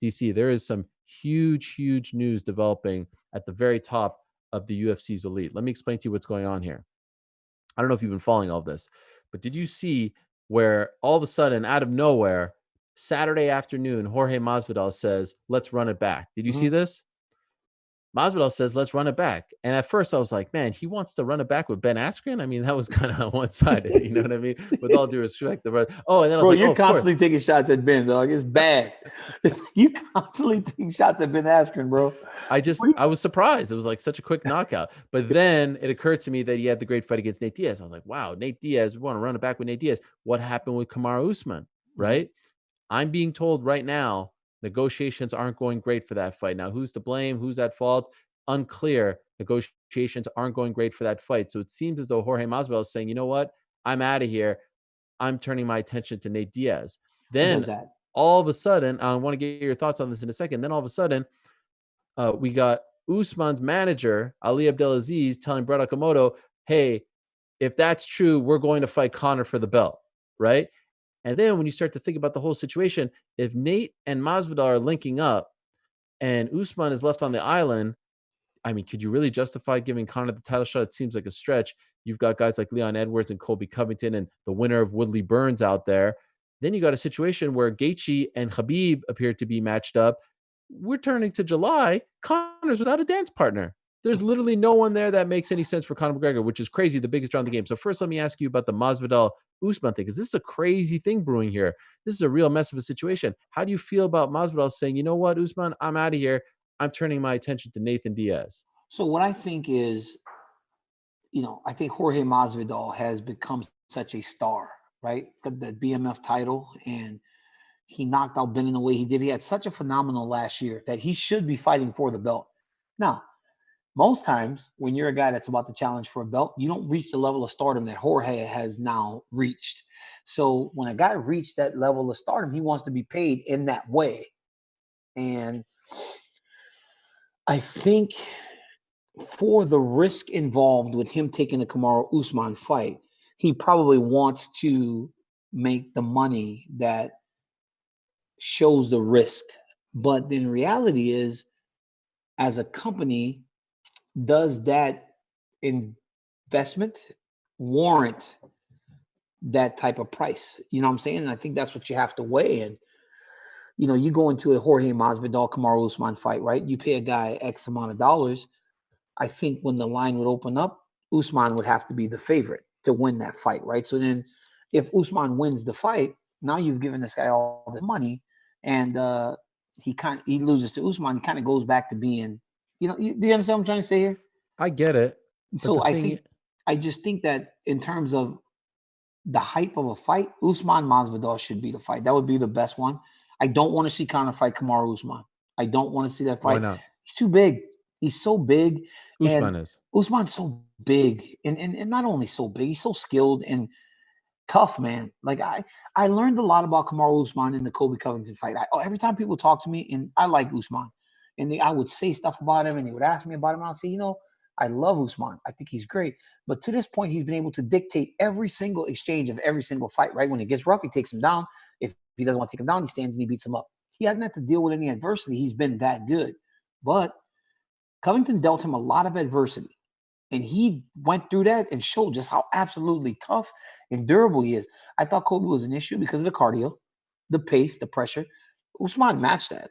DC, there is some huge news developing at the very top of the UFC's elite. Let me explain to you what's going on here. I don't know if you've been following all this, but did you see where all of a sudden, out of nowhere, Saturday afternoon, Jorge Masvidal says, let's run it back. Did you see this? Masvidal says, let's run it back. And at first I was like, man, he wants to run it back with Ben Askren? I mean, that was kind of one-sided, you know what I mean? With all due respect. And then I was like, you're constantly taking shots at Ben, dog. It's bad. You constantly taking shots at Ben Askren, bro. I was surprised. It was like such a quick knockout. But then it occurred to me that he had the great fight against Nate Diaz. I was like, wow, Nate Diaz, we want to run it back with Nate Diaz. What happened with Kamaru Usman, right? I'm being told right now, negotiations aren't going great for that fight. Now, who's to blame? Who's at fault? Unclear. Negotiations aren't going great for that fight. So it seems as though Jorge Masvidal is saying, you know what? I'm out of here. I'm turning my attention to Nate Diaz. Then all of a sudden, I want to get your thoughts on this in a second. Then all of a sudden, we got Usman's manager, Ali Abdelaziz, telling Brett Okamoto, hey, if that's true, we're going to fight Conor for the belt, right? And then when you start to think about the whole situation, if Nate and Masvidal are linking up and Usman is left on the island, I mean, could you really justify giving Conor the title shot? It seems like a stretch. You've got guys like Leon Edwards and Colby Covington and the winner of Woodley Burns out there. Then you got a situation where Gaethje and Khabib appear to be matched up. We're turning to July. Conor's without a dance partner. There's literally no one there that makes any sense for Conor McGregor, which is crazy, the biggest draw in the game. So first, let me ask you about the Masvidal-Usman thing, because this is a crazy thing brewing here. This is a real mess of a situation. How do you feel about Masvidal saying, you know what, Usman, I'm out of here. I'm turning my attention to Nathan Diaz? So what I think is, I think Jorge Masvidal has become such a star, right? The BMF title, and he knocked out Ben in the way he did. He had such a phenomenal last year that he should be fighting for the belt. Now, most times when you're a guy that's about to challenge for a belt, you don't reach the level of stardom that Jorge has now reached. So when a guy reached that level of stardom, he wants to be paid in that way. And I think for the risk involved with him taking the Kamaru Usman fight, he probably wants to make the money that shows the risk. But then reality is, as a company, does that investment warrant that type of price? You know what I'm saying? And I think that's what you have to weigh. And, you go into a Jorge Masvidal, Kamaru Usman fight, right? You pay a guy X amount of dollars. I think when the line would open up, Usman would have to be the favorite to win that fight, right? So then if Usman wins the fight, now you've given this guy all the money, and he loses to Usman. He kind of goes back to being, do you understand what I'm trying to say here? I get it. So I just think that in terms of the hype of a fight, Usman Masvidal should be the fight. That would be the best one. I don't want to see Conor fight Kamaru Usman. I don't want to see that fight. Why not? He's too big. He's so big. Usman's so big. And not only so big, he's so skilled and tough, man. Like I learned a lot about Kamaru Usman in the Colby Covington fight. Every time people talk to me, and I like Usman, and I would say stuff about him, and they would ask me about him, and I'd say, I love Usman. I think he's great. But to this point, he's been able to dictate every single exchange of every single fight, right? When it gets rough, he takes him down. If he doesn't want to take him down, he stands and he beats him up. He hasn't had to deal with any adversity. He's been that good. But Covington dealt him a lot of adversity. And he went through that and showed just how absolutely tough and durable he is. I thought Colby was an issue because of the cardio, the pace, the pressure. Usman matched that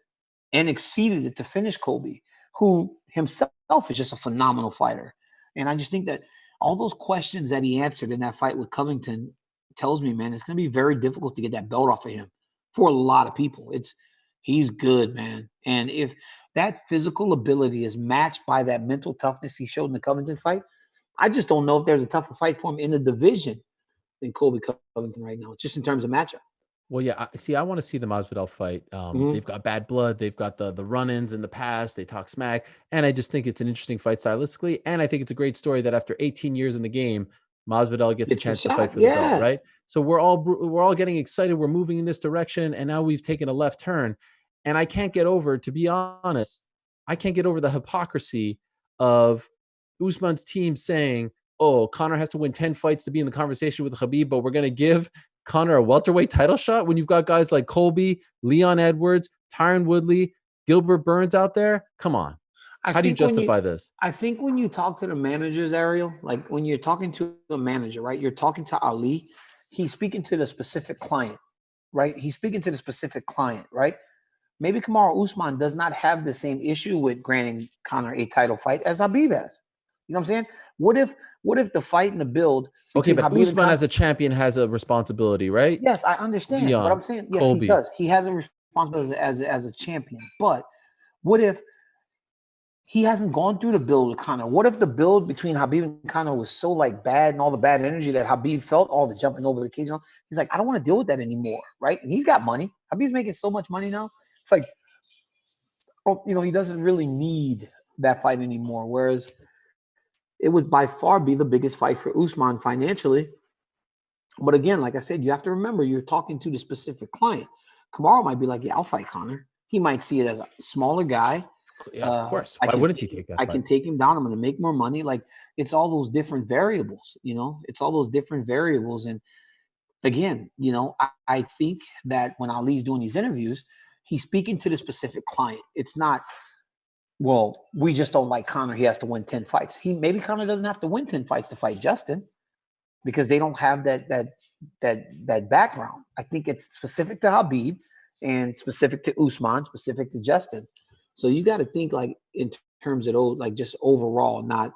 and exceeded it to finish Colby, who himself is just a phenomenal fighter. And I just think that all those questions that he answered in that fight with Covington tells me, man, it's going to be very difficult to get that belt off of him for a lot of people. He's good, man. And if that physical ability is matched by that mental toughness he showed in the Covington fight, I just don't know if there's a tougher fight for him in the division than Colby Covington right now, just in terms of matchup. Well, yeah. I want to see the Masvidal fight. They've got bad blood. They've got the run-ins in the past. They talk smack. And I just think it's an interesting fight stylistically. And I think it's a great story that after 18 years in the game, Masvidal gets a chance to fight for the belt, right? So we're all getting excited. We're moving in this direction. And now we've taken a left turn. And I can't get over, to be honest, the hypocrisy of Usman's team saying, oh, Conor has to win 10 fights to be in the conversation with Khabib, but we're going to give Conor a welterweight title shot when you've got guys like Colby, Leon Edwards, Tyron Woodley, Gilbert Burns out there? Come on. How do you justify this? I think when you talk to the managers, Ariel, like when you're talking to a manager, right? You're talking to Ali. He's speaking to the specific client, right? He's speaking to the specific client, right? Maybe Kamaru Usman does not have the same issue with granting Conor a title fight as Habib has. You know what I'm saying? What if the fight and the build Okay, between but Habib and Usman Conor? as a champion has a responsibility, right? Yes, I understand. But Leon, I'm saying, yes, he Colby. does. He has a responsibility as a champion. But what if he hasn't gone through the build with Conor? What if the build between Habib and Conor was so like bad and all the bad energy that Habib felt, all the jumping over the cage? He's like, I don't want to deal with that anymore, right? And he's got money. Habib's making so much money now. It's like, oh, he doesn't really need that fight anymore. Whereas it would by far be the biggest fight for Usman financially. But again, like I said, you have to remember you're talking to the specific client. Kamaru might be like, yeah, I'll fight Conor. He might see it as a smaller guy. Yeah, of course. Why wouldn't he take that I fight? can take him down. I'm going to make more money. Like, it's all those different variables, it's all those different variables. And again, I think that when Ali's doing these interviews, he's speaking to the specific client. It's not, well, we just don't like Conor. He has to win 10 fights. Maybe Conor doesn't have to win 10 fights to fight Justin because they don't have that background. I think it's specific to Habib and specific to Usman, specific to Justin. So you got to think like in terms of like just overall, not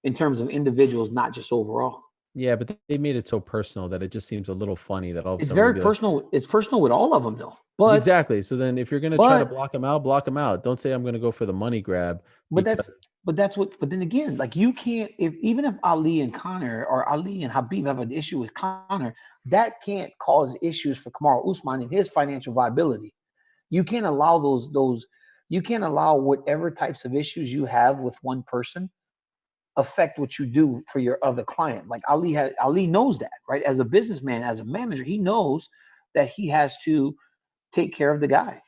in terms of individuals, not just overall. Yeah, but they made it so personal that it just seems a little funny that all of a It's sudden very personal. It's personal with all of them, though. But exactly. So then, if you're going to try to block them out. Don't say I'm going to go for the money grab. But then again, like you can't. Even if Ali and Conor or Ali and Habib have an issue with Conor, that can't cause issues for Kamaru Usman and his financial viability. You can't allow those. You can't allow whatever types of issues you have with one person affect what you do for your other client. Like Ali knows that, right? As a businessman, as a manager, he knows that he has to take care of the guy.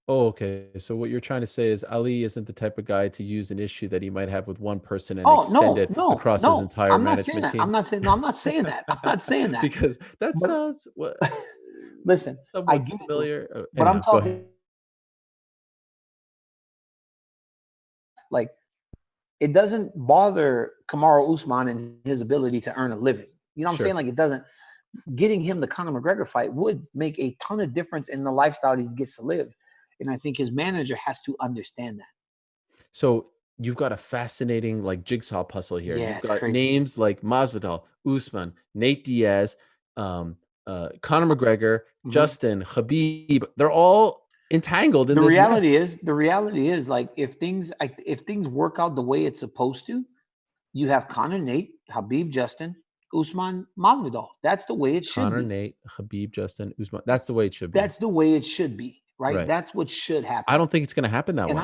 Oh, okay. So what you're trying to say is Ali isn't the type of guy to use an issue that he might have with one person and extend it across his entire management team. I'm not saying that. I'm not saying that. Because that sounds listen, I get familiar. It, but I'm talking like it doesn't bother Kamaru Usman and his ability to earn a living. You know what I'm saying? Like it doesn't. Getting him the Conor McGregor fight would make a ton of difference in the lifestyle he gets to live. And I think his manager has to understand that. So you've got a fascinating like jigsaw puzzle here. Yeah, You've got names like Masvidal, Usman, Nate Diaz, Conor McGregor, Justin, Habib. They're all entangled in the this reality mess. The reality is like if things work out the way it's supposed to, you have Conor, Nate, Habib, Justin, Usman, Masvidal. That's the way it should be. Conor, Nate, Habib, Justin, Usman. That's the way it should be. That's the way it should be. Right? That's what should happen. I don't think it's going to happen that way. And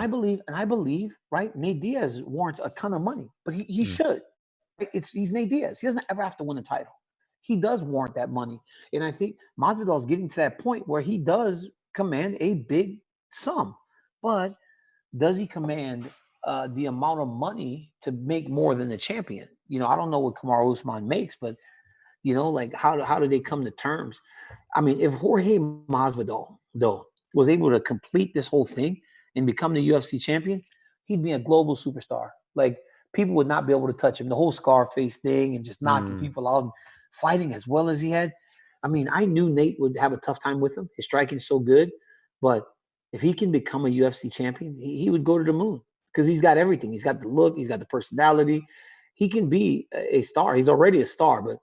I believe, right? Nate Diaz warrants a ton of money, but he should. He's Nate Diaz. He doesn't ever have to win a title. He does warrant that money. And I think Masvidal is getting to that point where he does command a big sum. But does he command the amount of money to make more than the champion? I don't know what Kamaru Usman makes, but like how do they come to terms? I mean, if Jorge Masvidal, though, was able to complete this whole thing and become the UFC champion, he'd be a global superstar. Like people would not be able to touch him. The whole Scarface thing and just knocking people out and fighting as well as he had. I mean, I knew Nate would have a tough time with him. His striking's so good, but if he can become a UFC champion, he would go to the moon because he's got everything. He's got the look. He's got the personality. He can be a star. He's already a star, but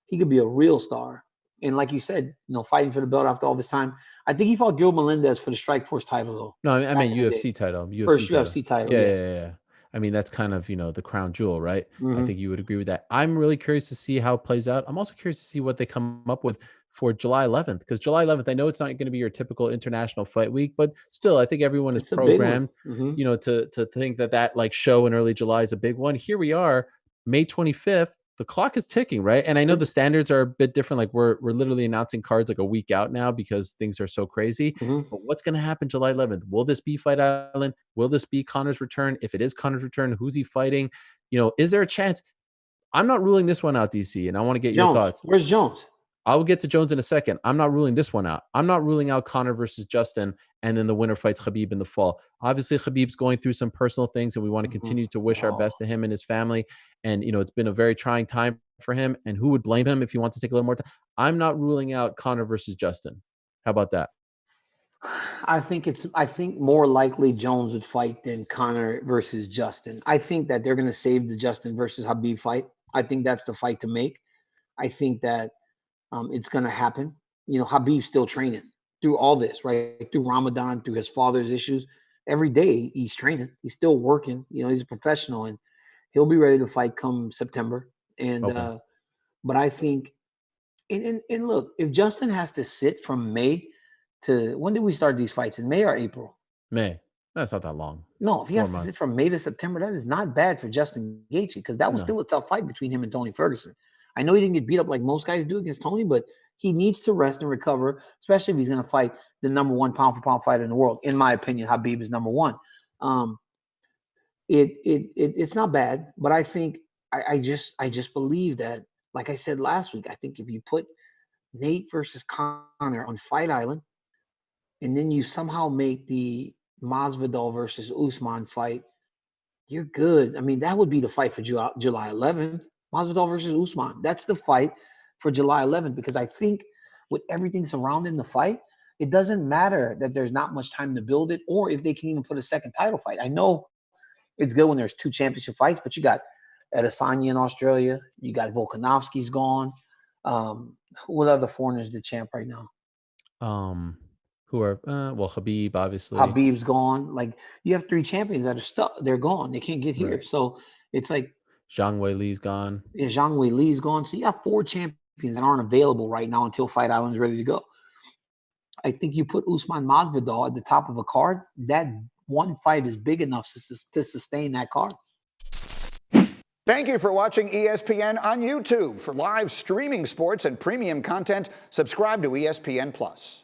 he could be a real star. And like you said, fighting for the belt after all this time. I think he fought Gil Melendez for the Strikeforce title, though. No, I mean UFC title. First UFC title. Yeah. I mean, that's kind of, the crown jewel, right? I think you would agree with that. I'm really curious to see how it plays out. I'm also curious to see what they come up with for July 11th, because July 11th, I know it's not going to be your typical international fight week, but still, I think everyone is programmed, to think that like show in early July is a big one. Here we are, May 25th. The clock is ticking, right? And I know the standards are a bit different. Like we're literally announcing cards like a week out now because things are so crazy. But what's going to happen July 11th? Will this be Fight Island? Will this be Conor's return? If it is Conor's return, who's he fighting? Is there a chance? I'm not ruling this one out, DC, and I want to get your thoughts. Where's Jones? I'll get to Jones in a second. I'm not ruling this one out. I'm not ruling out Conor versus Justin, and then the winner fights Khabib in the fall. Obviously, Khabib's going through some personal things, and we want to continue to wish our best to him and his family. And, it's been a very trying time for him. And who would blame him if he wants to take a little more time? I'm not ruling out Conor versus Justin. How about that? I think more likely Jones would fight than Conor versus Justin. I think that they're going to save the Justin versus Khabib fight. I think that's the fight to make. I think that it's going to happen. Khabib's still training through all this, right? Through Ramadan, through his father's issues. Every day he's training. He's still working. He's a professional, and he'll be ready to fight come September. And Okay. but I think, and look, if Justin has to sit from May to when did we start these fights? In May or April? May. That's not that long. No, if he 4 has to sit months. from May to September, that is not bad for Justin Gaethje, because that was No. still a tough fight between him and Tony Ferguson. I know he didn't get beat up like most guys do against Tony, but he needs to rest and recover, especially if he's going to fight the number one pound for pound fighter in the world. In my opinion, Khabib is number one. It's not bad, but I think I just believe that, like I said last week, I think if you put Nate versus Conor on Fight Island, and then you somehow make the Masvidal versus Usman fight, you're good. I mean, that would be the fight for July 11th. Masvidal versus Usman. That's the fight for July 11th, because I think with everything surrounding the fight, it doesn't matter that there's not much time to build it, or if they can even put a second title fight. I know it's good when there's 2 championship fights, but you got Adesanya in Australia. You got Volkanovski's gone. What other foreigners the champ right now? Who are Khabib, obviously. Habib's gone. Like, you have 3 champions that are stuck. They're gone. They can't get here. Right. So it's like, Zhang Weili's gone. yeah, Zhang Weili's gone. So you have 4 champions that aren't available right now until Fight Island's ready to go. I think you put Usman Masvidal at the top of a card. That one fight is big enough to sustain that card. Thank you for watching ESPN on YouTube. For live streaming sports and premium content, subscribe to ESPN+.